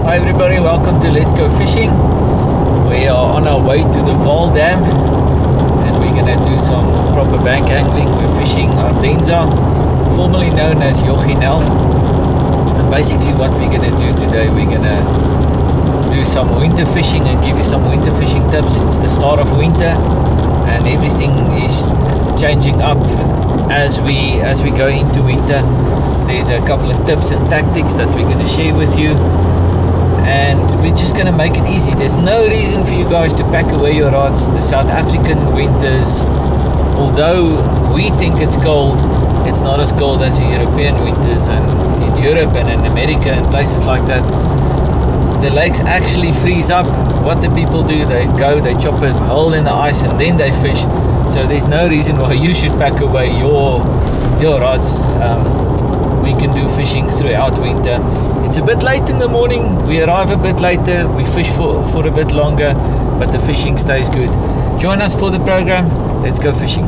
Hi everybody, welcome to Let's Go Fishing. We are on our way to the Vaal Dam and we're going to do some proper bank angling. We're fishing Ardenza, formerly known as Jochinel. And basically what we're going to do today, we're going to do some winter fishing and give you some winter fishing tips. It's the start of winter and everything is changing up as we go into winter. There's a couple of tips and tactics that we're going to share with you. And we're just going to make it easy. There's no reason for you guys to pack away your rods. The South African winters, although we think it's cold, it's not as cold as the European winters. And in Europe and in America and places like that, the lakes actually freeze up. What do people do? They chop a hole in the ice and then they fish. So there's no reason why you should pack away your rods. We can do fishing throughout winter. It's a bit late in the morning, we arrive a bit later, we fish for a bit longer, but the fishing stays good. Join us for the program. Let's go fishing.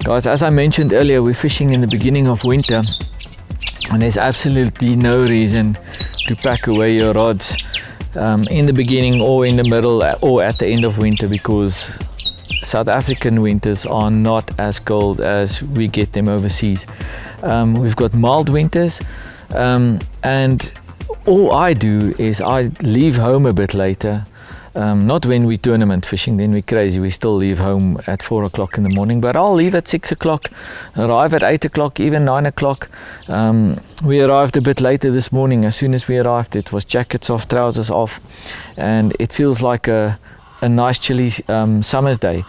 Guys, as I mentioned earlier, we're fishing in the beginning of winter and there's absolutely no reason to pack away your rods in the beginning or in the middle or at the end of winter, because South African winters are not as cold as we get them overseas. We've got mild winters and all I do is I leave home a bit later. Not when we tournament fishing, then we're crazy. We still leave home at 4 o'clock in the morning, but I'll leave at 6 o'clock, arrive at 8 o'clock, even 9 o'clock. We arrived a bit later this morning. As soon as we arrived, it was jackets off, trousers off, and it feels like a nice chilly summer's day.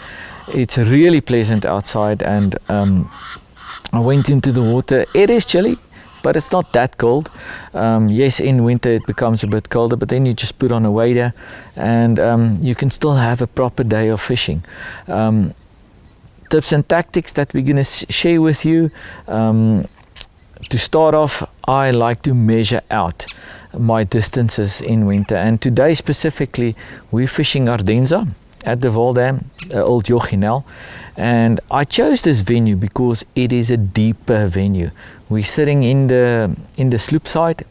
It's really pleasant outside, and I went into the water. It is chilly, but it's not that cold. Yes, in winter it becomes a bit colder, but then you just put on a waders and you can still have a proper day of fishing. Tips and tactics that we're going to share with you. To start off, I like to measure out my distances in winter, and today specifically we're fishing Ardenza at the Vaal Dam, Old Jochinel. And I chose this venue because it is a deeper venue. We're sitting in the sloop side,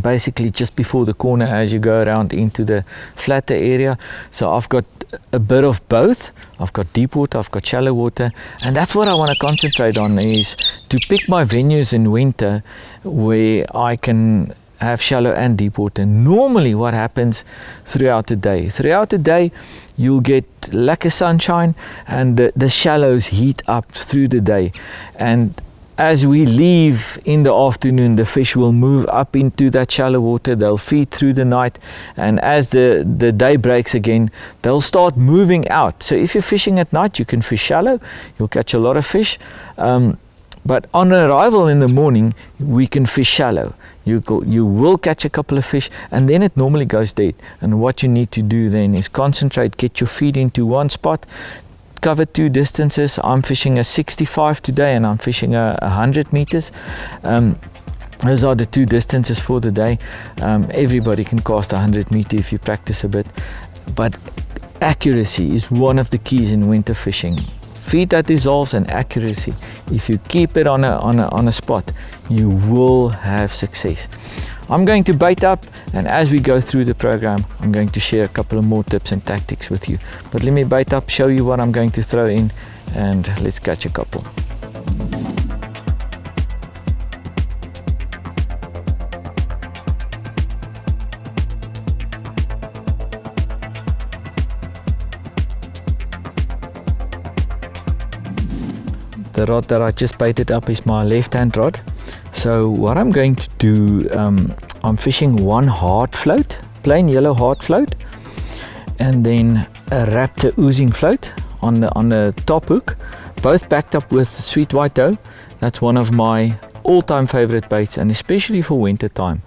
basically just before the corner as you go around into the flatter area. So I've got a bit of both. I've got deep water, I've got shallow water, and that's what I want to concentrate on, is to pick my venues in winter where I can have shallow and deep water. Normally what happens throughout the day, you'll get lack of sunshine and the shallows heat up through the day, and as we leave in the afternoon, the fish will move up into that shallow water. They'll feed through the night, and as the day breaks again, they'll start moving out. So if you're fishing at night, you can fish shallow, you'll catch a lot of fish. But on arrival in the morning, we can fish shallow. You will catch a couple of fish, and then it normally goes dead. And what you need to do then is concentrate, get your feed into one spot, cover 2 distances. I'm fishing a 65 today, and I'm fishing a 100 meters. Those are the 2 distances for the day. Everybody can cast 100 meter if you practice a bit, but accuracy is one of the keys in winter fishing. Feed that dissolves and accuracy. If you keep it on a spot, you will have success. I'm going to bait up, and as we go through the program, I'm going to share a couple of more tips and tactics with you. But let me bait up, show you what I'm going to throw in, and let's catch a couple. The rod that I just baited up is my left-hand rod. So what I'm going to do, I'm fishing one hard float, plain yellow hard float, and then a raptor oozing float on the top hook, both backed up with sweet white dough. That's one of my all-time favorite baits, and especially for winter time,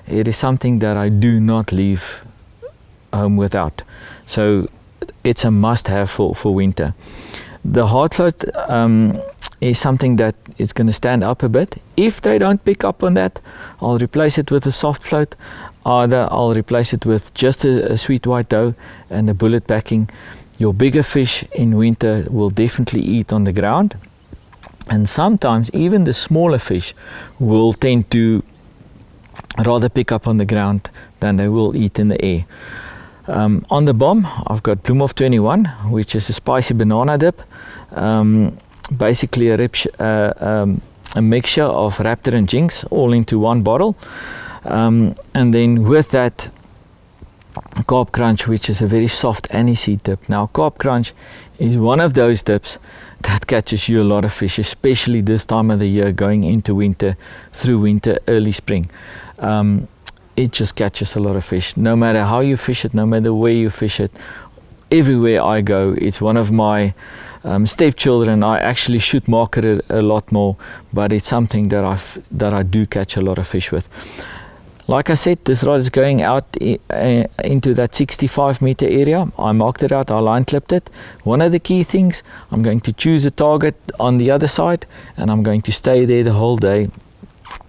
it is something that I do not leave home without. So it's a must-have for winter. The hard float is something that is going to stand up a bit. If they don't pick up on that, I'll replace it with a soft float. Either I'll replace it with just a sweet white dough and a bullet backing. Your bigger fish in winter will definitely eat on the ground, and sometimes even the smaller fish will tend to rather pick up on the ground than they will eat in the air. On the bomb, I've got Bloom of 21, which is a spicy banana dip. Basically a mixture of Raptor and Jinx all into one bottle, and then with that Carp Crunch, which is a very soft aniseed dip. Now Carp Crunch is one of those dips that catches you a lot of fish, especially this time of the year, going into winter, through winter, early spring. It just catches a lot of fish, no matter how you fish it, no matter where you fish it. Everywhere I go, it's one of my stepchildren. I actually should market it a lot more, but it's something that I do catch a lot of fish with. Like I said, this rod is going out into that 65 meter area. I marked it out, I line clipped it. One of the key things, I'm going to choose a target on the other side, and I'm going to stay there the whole day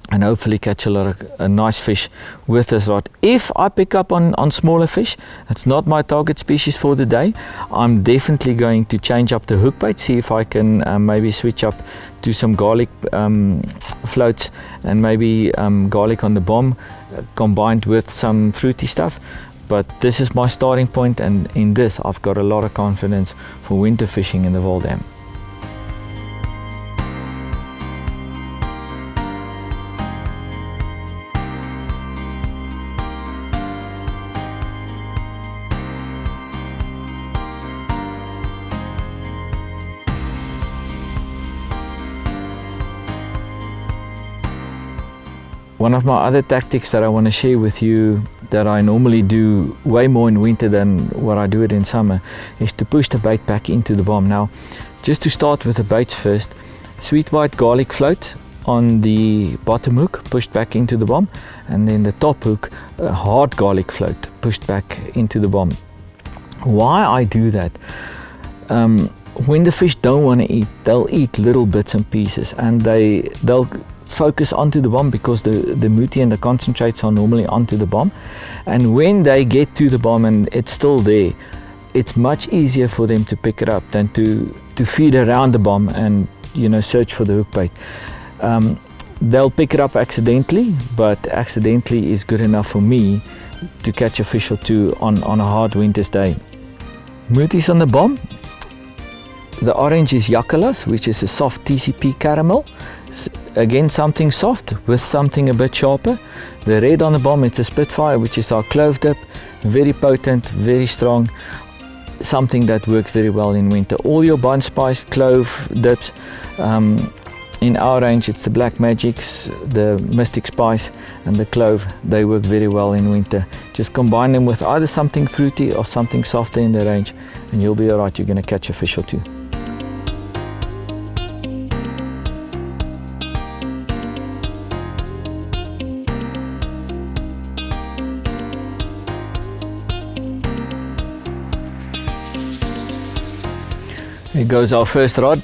and hopefully catch a lot of nice fish with this rod. If I pick up on smaller fish, it's not my target species for the day. I'm definitely going to change up the hook bait, see if I can maybe switch up to some garlic floats, and maybe garlic on the bomb combined with some fruity stuff. But this is my starting point, and in this I've got a lot of confidence for winter fishing in the Vaal Dam. One of my other tactics that I want to share with you, that I normally do way more in winter than what I do it in summer, is to push the bait back into the bomb. Now, just to start with the baits first, sweet white garlic float on the bottom hook pushed back into the bomb, and then the top hook, a hard garlic float pushed back into the bomb. Why I do that? When the fish don't want to eat, they'll eat little bits and pieces, and they'll focus onto the bomb because the muti and the concentrates are normally onto the bomb. And when they get to the bomb and it's still there, it's much easier for them to pick it up than to feed around the bomb and search for the hook bait. They'll pick it up accidentally, but accidentally is good enough for me to catch a fish or two on a hard winter's day. Mutis on the bomb. The orange is Yakalas, which is a soft TCP caramel. Again, something soft with something a bit sharper. The red on the bomb is the Spitfire, which is our clove dip. Very potent, very strong. Something that works very well in winter. All your bunch spice clove dips, In our range, it's the Black Magics, the Mystic Spice and the Clove. They work very well in winter. Just combine them with either something fruity or something softer in the range and you'll be alright, you're going to catch a fish or two. Here goes our first rod,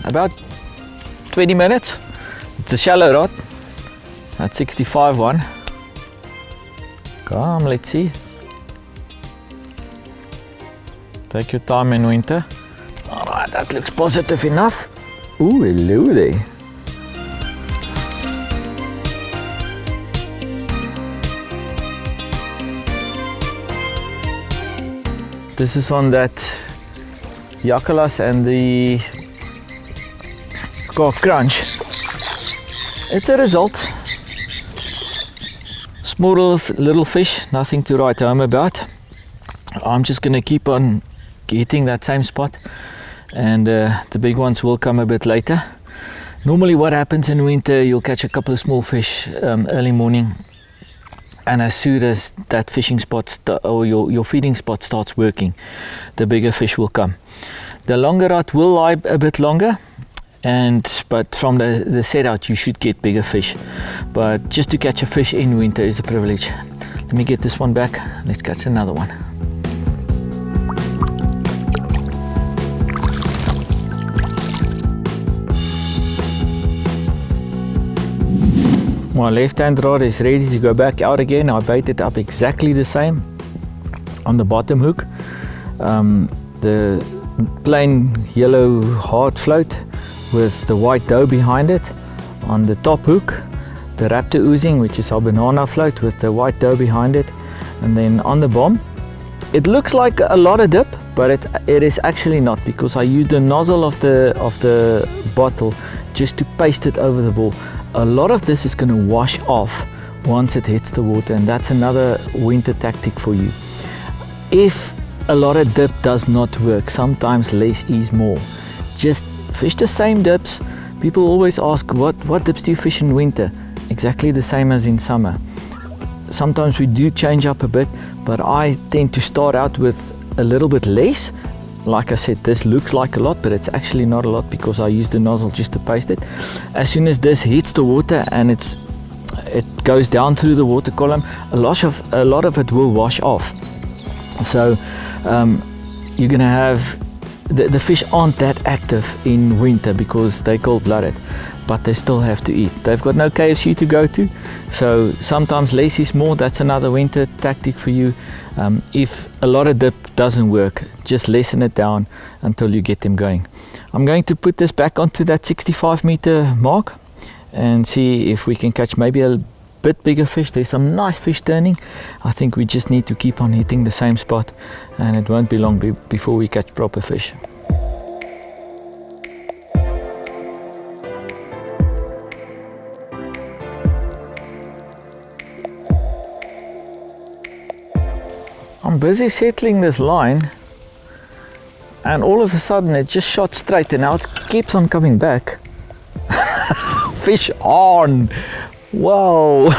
about 20 minutes. It's a shallow rod, that 65 one. Come, let's see. Take your time in winter. Alright, that looks positive enough. Ooh, hello there. This is on that Jackalas and the crunch. It's a result. Small little fish, nothing to write home about. I'm just going to keep on hitting that same spot and the big ones will come a bit later. Normally what happens in winter, you'll catch a couple of small fish early morning, and as soon as that fishing spot or your feeding spot starts working, the bigger fish will come. The longer rod will lie a bit longer, but from the set out you should get bigger fish. But just to catch a fish in winter is a privilege. Let me get this one back, let's catch another one. My left hand rod is ready to go back out again. I baited up exactly the same on the bottom hook. The plain yellow hard float with the white dough behind it. On the top hook, the raptor oozing, which is our banana float with the white dough behind it. And then on the bomb, it looks like a lot of dip, but it is actually not, because I used the nozzle of the bottle just to paste it over the ball. A lot of this is going to wash off once it hits the water, and that's another winter tactic for you. If a lot of dip does not work, sometimes less is more. Just fish the same dips. People always ask, what dips do you fish in winter? Exactly the same as in summer. Sometimes we do change up a bit, but I tend to start out with a little bit less. Like I said, this looks like a lot, but it's actually not a lot because I used the nozzle just to paste it. As soon as this hits the water and it goes down through the water column, a lot of it will wash off. So you're gonna have the fish aren't that active in winter because they're cold-blooded, but they still have to eat. They've got no KFC to go to, so sometimes less is more. That's another winter tactic for you. If a lot of dip doesn't work, just lessen it down until you get them going. I'm going to put this back onto that 65-meter mark and see if we can catch maybe a bit bigger fish. There's some nice fish turning. I think we just need to keep on hitting the same spot, and it won't be long before we catch proper fish. I'm busy settling this line, and all of a sudden it just shot straight, and now it keeps on coming back. Fish on! Wow!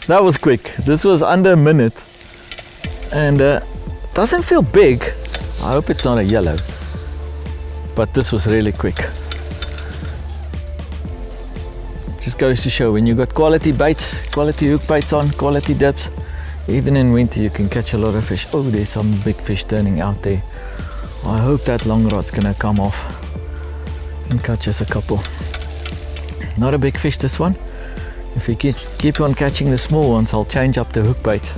That was quick. This was under a minute, and doesn't feel big. I hope it's not a yellow, but this was really quick. Just goes to show, when you got quality baits, quality hook baits on, quality dips, even in winter you can catch a lot of fish. Oh, there's some big fish turning out there. I hope that long rod's gonna come off and catch us a couple. Not a big fish, this one. If we keep on catching the small ones, I'll change up the hook bait.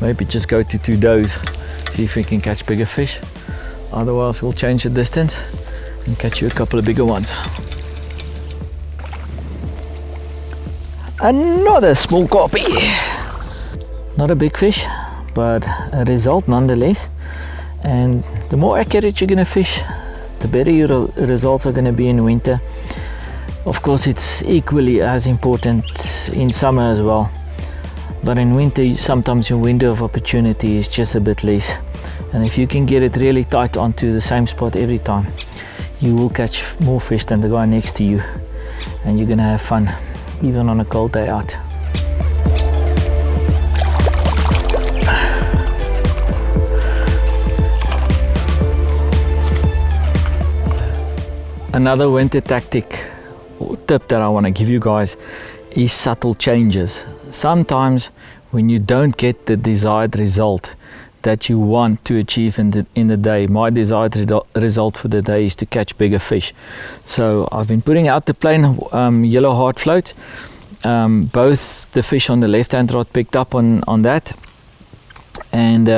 Maybe just go to 2 does, see if we can catch bigger fish. Otherwise we'll change the distance and catch you a couple of bigger ones. Another small copy. Not a big fish, but a result nonetheless. And the more accurate you're gonna fish, the better your results are gonna be in winter. Of course, it's equally as important in summer as well, but in winter sometimes your window of opportunity is just a bit less, and if you can get it really tight onto the same spot every time, you will catch more fish than the guy next to you, and you're gonna have fun even on a cold day out. Another winter tactic or tip that I want to give you guys is subtle changes. Sometimes when you don't get the desired result that you want to achieve in the day, my desired result for the day is to catch bigger fish. So I've been putting out the plain yellow hard float. Both the fish on the left hand rod picked up on that, and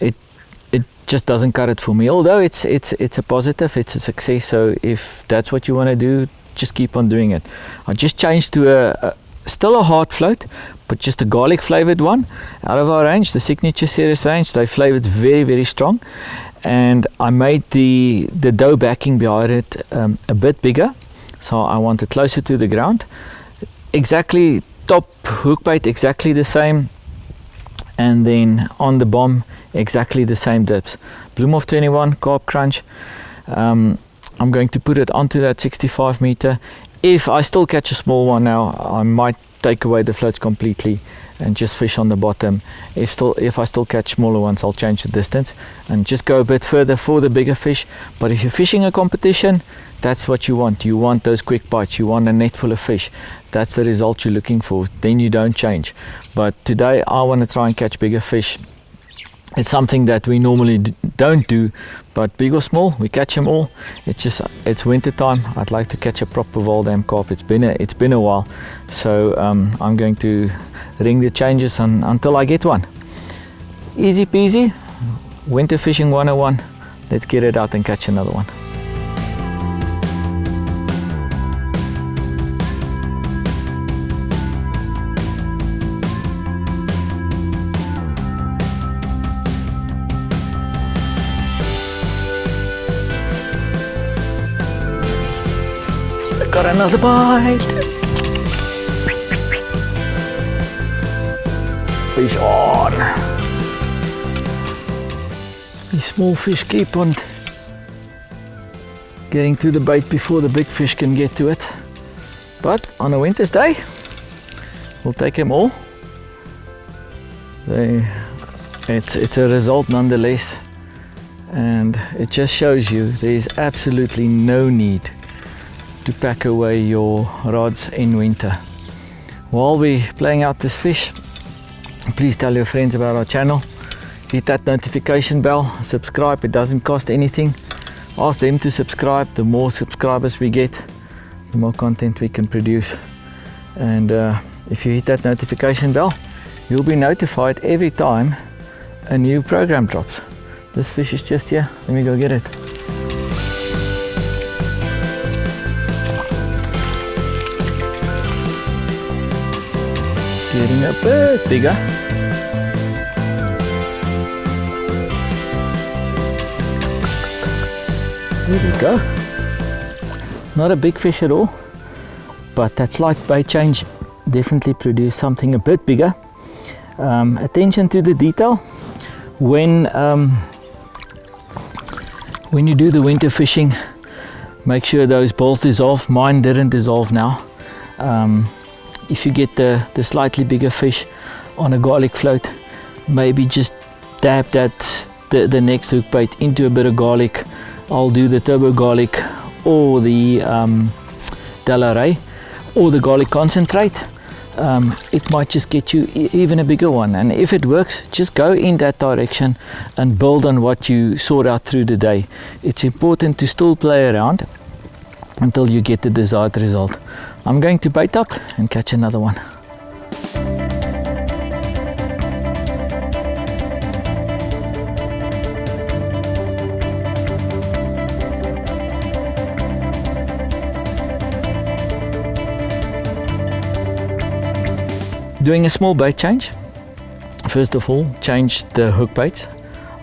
it just doesn't cut it for me, although it's a positive, it's a success. So if that's what you want to do, just keep on doing it. I just changed to still a hard float, but just a garlic flavored one out of our range, the Signature Series range. They flavored very, very strong, and I made the dough backing behind it a bit bigger, so I want it closer to the ground. Exactly, top hook bait exactly the same, and then on the bomb exactly the same dips. Bloemhof 21 Carp Crunch. I'm going to put it onto that 65 meter. If I still catch a small one now, I might take away the floats completely and just fish on the bottom. If I still catch smaller ones, I'll change the distance and just go a bit further for the bigger fish. But if you're fishing a competition, that's what you want. You want those quick bites. You want a net full of fish. That's the result you're looking for. Then you don't change. But today I want to try and catch bigger fish. It's something that we normally don't do, but big or small, we catch them all. It's winter time. I'd like to catch a proper Vaal Dam carp. It's been a while, so I'm going to ring the changes until I get one. Easy peasy, winter fishing 101. Let's get it out and catch another one. Got another bite. Fish on. These small fish keep on getting to the bait before the big fish can get to it. But on a winter's day, we'll take them all. It's a result nonetheless, and it just shows you there's absolutely no need to pack away your rods in winter. While we're playing out this fish, please tell your friends about our channel. Hit that notification bell, subscribe. It doesn't cost anything. Ask them to subscribe. The more subscribers we get, the more content we can produce. And if you hit that notification bell, you'll be notified every time a new program drops. This fish is just here. Let me go get it. Getting a bit bigger. There we go. Not a big fish at all, but that slight bait change definitely produced something a bit bigger. Attention to the detail. When you do the winter fishing, make sure those balls dissolve. Mine didn't dissolve now. If you get the slightly bigger fish on a garlic float, maybe just dab the next hook bait into a bit of garlic. I'll do the turbo garlic or the Delaray or the garlic concentrate. It might just get you even a bigger one, and if it works, just go in that direction and build on what you sort out through the day. It's important to still play around until you get the desired result. I'm going to bait up and catch another one. Doing a small bait change. First of all, change the hook bait.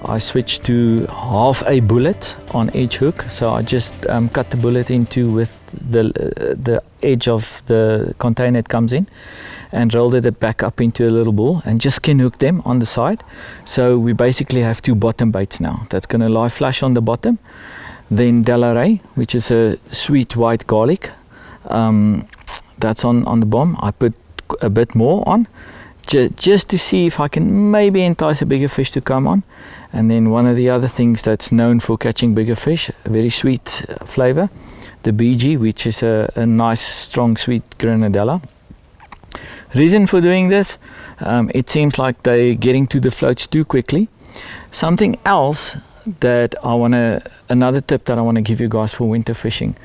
I switched to half a bullet on each hook, so I just cut the bullet in two with the edge of the container it comes in, and rolled it back up into a little ball and just skin hooked them on the side. So we basically have two bottom baits now. That's going to lie flush on the bottom. Then Delarey, which is a sweet white garlic. That's on the bottom. I put a bit more on, just to see if I can maybe entice a bigger fish to come on. And then one of the other things that's known for catching bigger fish, a very sweet flavor, the BG, which is a nice strong sweet grenadella. Reason for doing this, it seems like they're getting to the floats too quickly. Something else that another tip that I want to give you guys for winter fishing,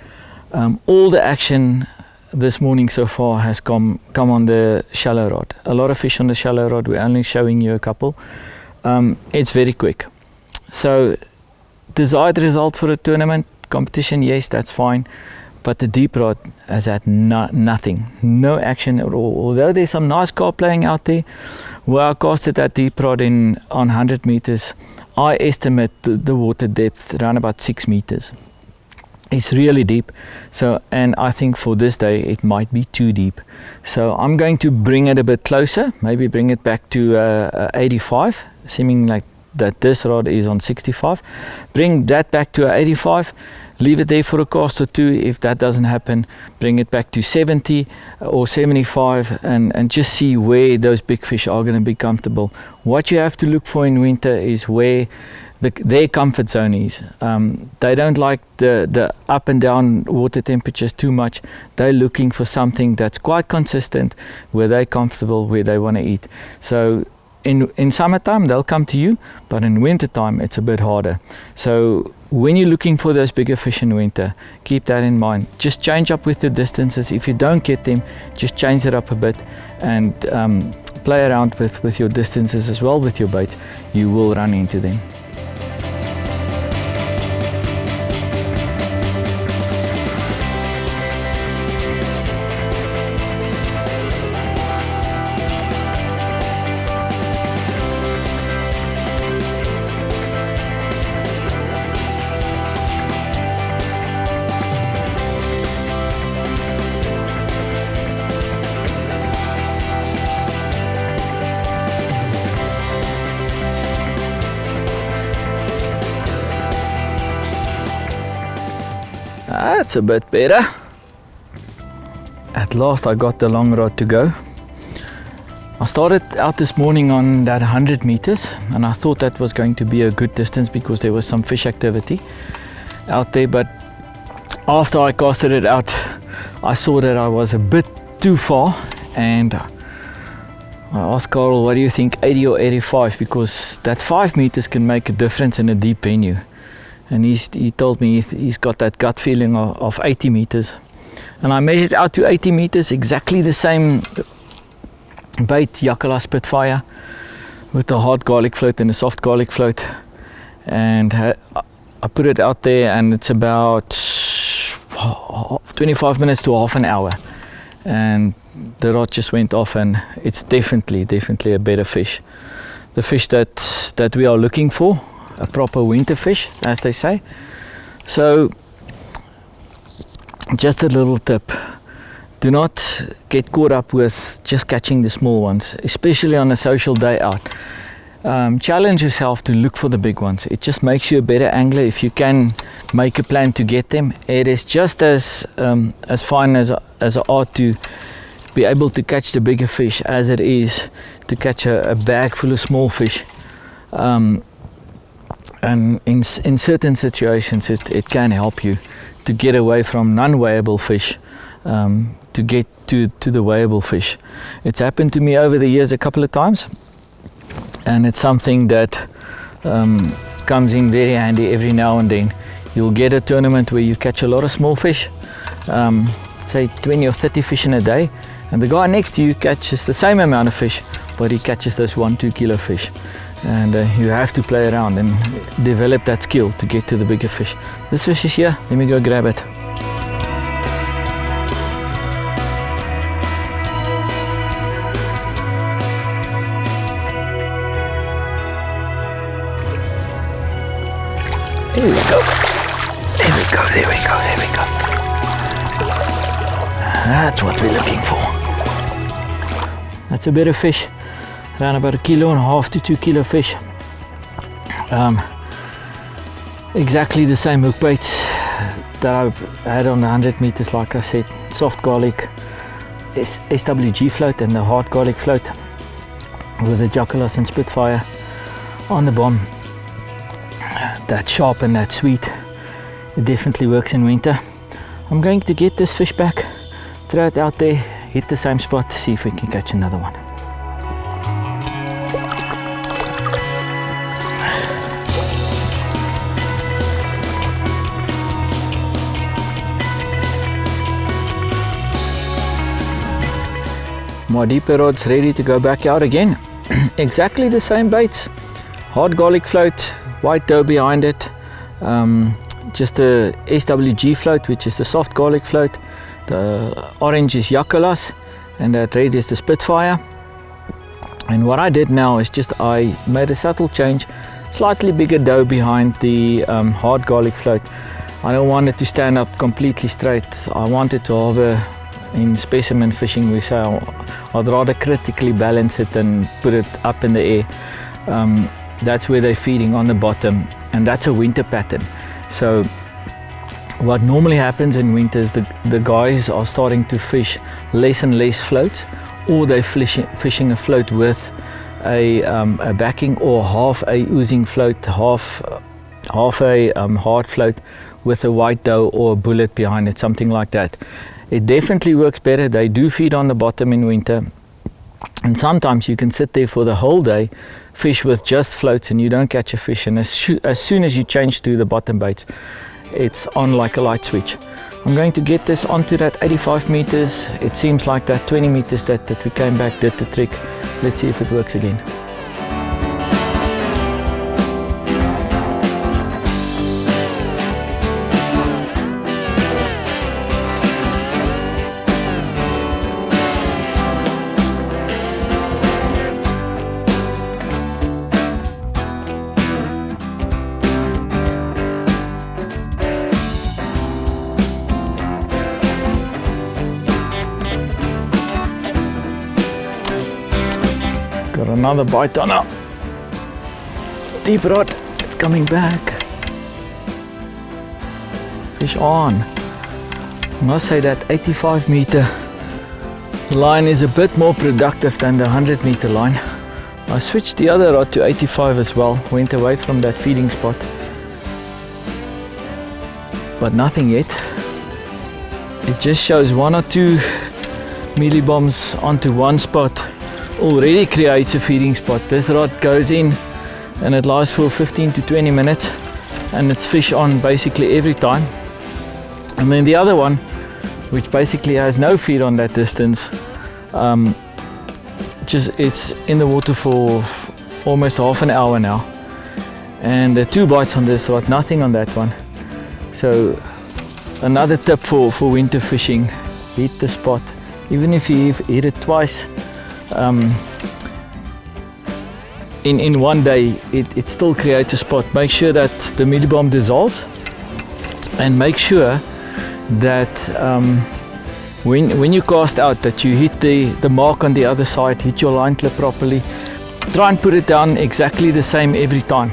all the action this morning so far has come on the shallow rod. A lot of fish on the shallow rod. We're only showing you a couple. It's very quick. So desired result for a tournament competition, yes, that's fine, but the deep rod has had nothing, no action at all. Although there's some nice carp playing out there, where I casted that deep rod on 100 meters, I estimate the water depth around about 6 meters. It's really deep. So, and I think for this day it might be too deep. So I'm going to bring it a bit closer, maybe bring it back to 85, assuming like that this rod is on 65. Bring that back to 85, leave it there for a cast or two. If that doesn't happen, bring it back to 70 or 75 and just see where those big fish are going to be comfortable. What you have to look for in winter is where their comfort zone is. They don't like the up and down water temperatures too much. They're looking for something that's quite consistent, where they're comfortable, where they want to eat. So in summertime they'll come to you, but in wintertime it's a bit harder. So when you're looking for those bigger fish in winter, keep that in mind. Just change up with the distances. If you don't get them, just change it up a bit and play around with your distances as well with your baits. You will run into them. That's a bit better. At last I got the long rod to go. I started out this morning on that 100 meters and I thought that was going to be a good distance because there was some fish activity out there, but after I casted it out I saw that I was a bit too far and I asked Carl, what do you think, 80 or 85, because that 5 meters can make a difference in a deep venue. And he told me he's got that gut feeling of 80 meters. And I measured out to 80 meters, exactly the same bait, Yakala Spitfire, with the hard garlic float and the soft garlic float. And I put it out there and it's about 25 minutes to half an hour. And the rod just went off and it's definitely a better fish. The fish that we are looking for. A proper winter fish, as they say. So just a little tip, do not get caught up with just catching the small ones, especially on a social day out. Challenge yourself to look for the big ones. It just makes you a better angler if you can make a plan to get them. It is just as fine as an art to be able to catch the bigger fish as it is to catch a bag full of small fish. And in certain situations it can help you to get away from non-weighable fish to get to the weighable fish. It's happened to me over the years a couple of times, and it's something that comes in very handy every now and then. You'll get a tournament where you catch a lot of small fish, say 20 or 30 fish in a day, and the guy next to you catches the same amount of fish, but he catches those 1-2 kilo fish. And you have to play around and develop that skill to get to the bigger fish. This fish is here, let me go grab it. There we go. There we go, there we go, there we go. That's what we're looking for. That's a better fish. Around about 1.5 kilo to 2 kilo fish. Exactly the same hook baits, that I had on the 100 meters, like I said, soft garlic SWG float and the hard garlic float with the Jackalas and Spitfire on the bomb. That sharp and that sweet, it definitely works in winter. I'm going to get this fish back, throw it out there, hit the same spot, see if we can catch another one. My deeper rod's ready to go back out again. Exactly the same baits. Hard garlic float, white dough behind it. Just a SWG float, which is the soft garlic float. The orange is Jackalas and that red is the Spitfire. And what I did now is just I made a subtle change. Slightly bigger dough behind the hard garlic float. I don't want it to stand up completely straight. I want it to hover. In specimen fishing we say I'd rather critically balance it than put it up in the air. That's where they're feeding, on the bottom, and that's a winter pattern. So what normally happens in winter is the guys are starting to fish less and less floats, or they're fishing a float with a backing or half a oozing float, half a hard float with a white dough or a bullet behind it, something like that. It definitely works better. They do feed on the bottom in winter, and sometimes you can sit there for the whole day, fish with just floats, and you don't catch a fish, and as soon as you change to the bottom baits, it's on like a light switch. I'm going to get this onto that 85 meters. It seems like that 20 meters that we came back did the trick. Let's see if it works again. Got another bite on a deep rod. It's coming back. Fish on. I must say that 85 meter line is a bit more productive than the 100 meter line. I switched the other rod to 85 as well. Went away from that feeding spot. But nothing yet. It just shows one or two mealy bombs onto one spot. Already creates a feeding spot. This rod goes in and it lasts for 15 to 20 minutes and it's fish on basically every time. And then the other one, which basically has no feed on that distance, just it's in the water for almost half an hour now, and there are 2 bites on this rod, nothing on that one. So another tip for winter fishing: hit the spot. Even if you hit it twice in one day, it still creates a spot. Make sure that the mealy bomb dissolves, and make sure that when you cast out, that you hit the mark on the other side, hit your line clip properly. Try and put it down exactly the same every time.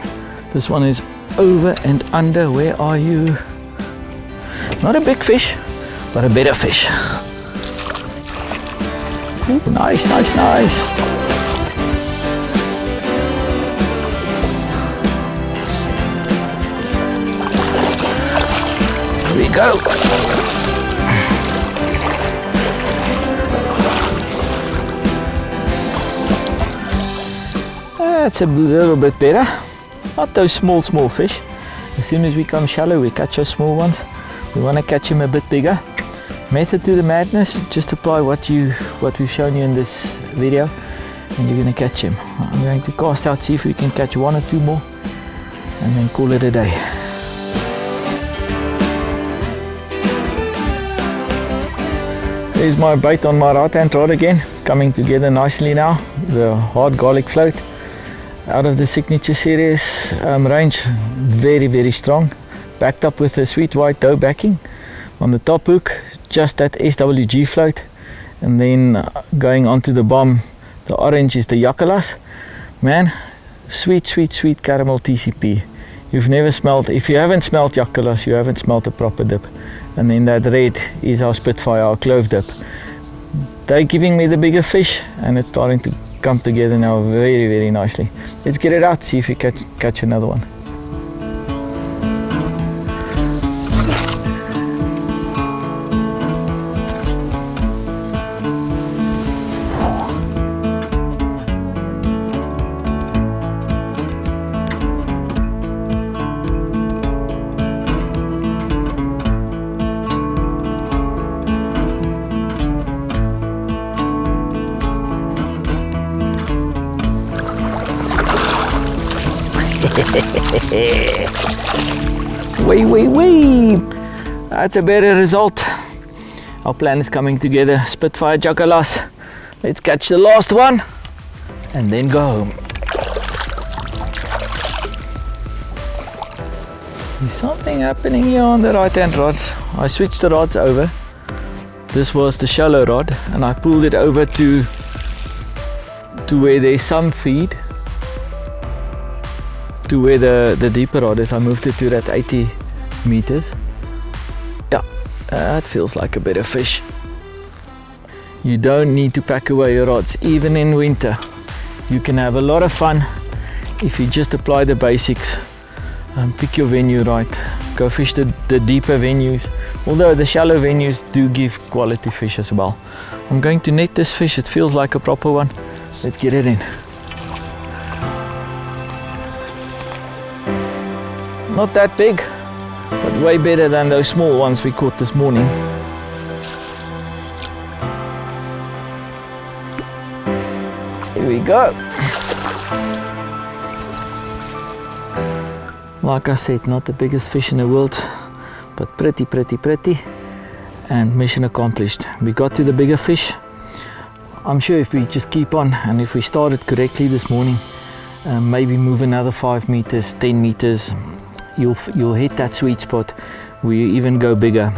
This one is over and under. Where are you? Not a big fish, but a better fish. Ooh, nice, nice, nice. Here we go. That's a little bit better. Not those small fish. As soon as we come shallow, we catch those small ones. We want to catch them a bit bigger. Method to the madness: just apply what we've shown you in this video, and you're going to catch him. I'm going to cast out, see if we can catch 1 or 2 more, and then call it a day. There's my bait on my right hand rod again. It's coming together nicely now. The hard garlic float out of the Signature Series range, very strong, backed up with a sweet white dough backing. On the top hook, just that SWG float, and then going onto the bomb, the orange is the Jackalas. Man, sweet caramel TCP. You've never smelled, if you haven't smelled jackalas, you haven't smelled a proper dip. And then that red is our Spitfire, our clove dip. They're giving me the bigger fish, and it's starting to come together now very, very nicely. Let's get it out, see if we catch another one. Wee! That's a better result. Our plan is coming together. Spitfire jackalas. Let's catch the last one and then go home. There's something happening here on the right hand rods. I switched the rods over. This was the shallow rod and I pulled it over to where there's some feed, to where the deeper rod is. I moved it to that 80 meters. Yeah, that feels like a better fish. You don't need to pack away your rods, even in winter. You can have a lot of fun if you just apply the basics and pick your venue right. Go fish the deeper venues, although the shallow venues do give quality fish as well. I'm going to net this fish. It feels like a proper one. Let's get it in. Not that big, but way better than those small ones we caught this morning. Here we go. Like I said, not the biggest fish in the world, but pretty. And mission accomplished. We got to the bigger fish. I'm sure if we just keep on, and if we started correctly this morning, maybe move another 5 meters, 10 meters, you'll hit that sweet spot where you even go bigger.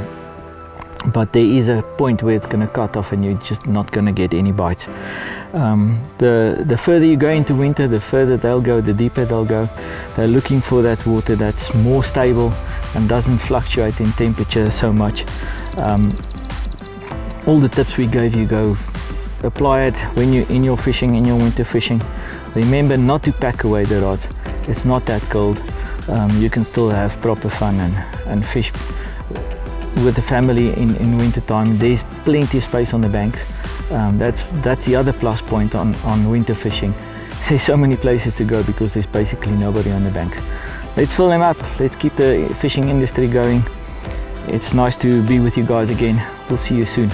But there is a point where it's going to cut off and you're just not going to get any bites. The further you go into winter, the further they'll go, the deeper they'll go. They're looking for that water that's more stable and doesn't fluctuate in temperature so much. All the tips we gave you, go apply it when you're in your fishing, in your winter fishing. Remember not to pack away the rods. It's not that cold. You can still have proper fun and fish with the family in winter time. There's plenty of space on the banks. That's the other plus point on winter fishing. There's so many places to go because there's basically nobody on the banks. Let's fill them up. Let's keep the fishing industry going. It's nice to be with you guys again. We'll see you soon.